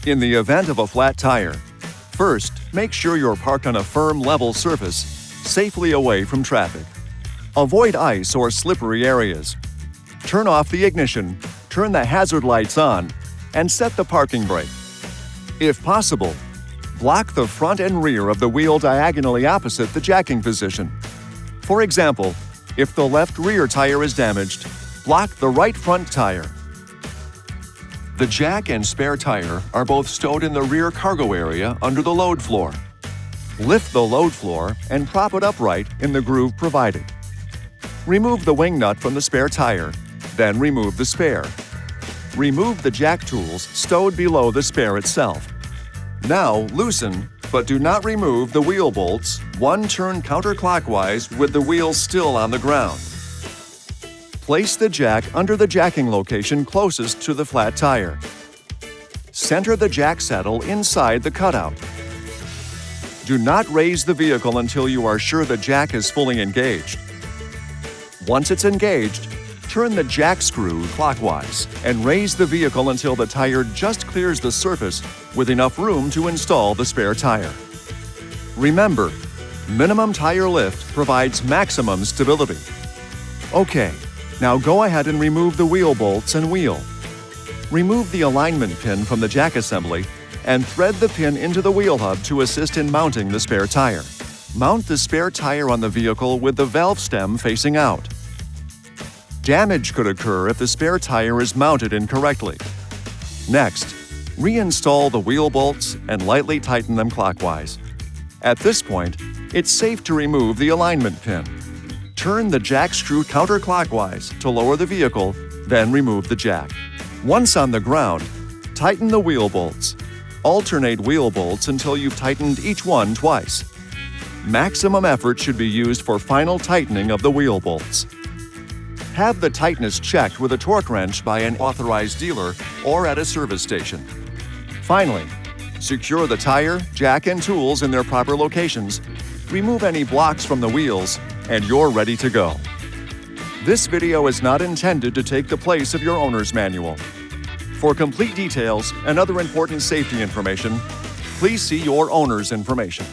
In the event of a flat tire, first, make sure you're parked on a firm, level surface, safely away from traffic. Avoid ice or slippery areas. Turn off the ignition, turn the hazard lights on, and set the parking brake. If possible, block the front and rear of the wheel diagonally opposite the jacking position. For example, if the left rear tire is damaged, block the right front tire. The jack and spare tire are both stowed in the rear cargo area under the load floor. Lift the load floor and prop it upright in the groove provided. Remove the wing nut from the spare tire, then remove the spare. Remove the jack tools stowed below the spare itself. Now loosen, but do not remove the wheel bolts, one turn counterclockwise with the wheels still on the ground. Place the jack under the jacking location closest to the flat tire. Center the jack saddle inside the cutout. Do not raise the vehicle until you are sure the jack is fully engaged. Once it's engaged, turn the jack screw clockwise and raise the vehicle until the tire just clears the surface with enough room to install the spare tire. Remember, minimum tire lift provides maximum stability. Okay, now go ahead and remove the wheel bolts and wheel. Remove the alignment pin from the jack assembly and thread the pin into the wheel hub to assist in mounting the spare tire. Mount the spare tire on the vehicle with the valve stem facing out. Damage could occur if the spare tire is mounted incorrectly. Next, reinstall the wheel bolts and lightly tighten them clockwise. At this point, it's safe to remove the alignment pin. Turn the jack screw counterclockwise to lower the vehicle, then remove the jack. Once on the ground, tighten the wheel bolts. Alternate wheel bolts until you've tightened each one twice. Maximum effort should be used for final tightening of the wheel bolts. Have the tightness checked with a torque wrench by an authorized dealer or at a service station. Finally, secure the tire, jack, and tools in their proper locations, remove any blocks from the wheels, and you're ready to go. This video is not intended to take the place of your owner's manual. For complete details and other important safety information, please see your owner's information.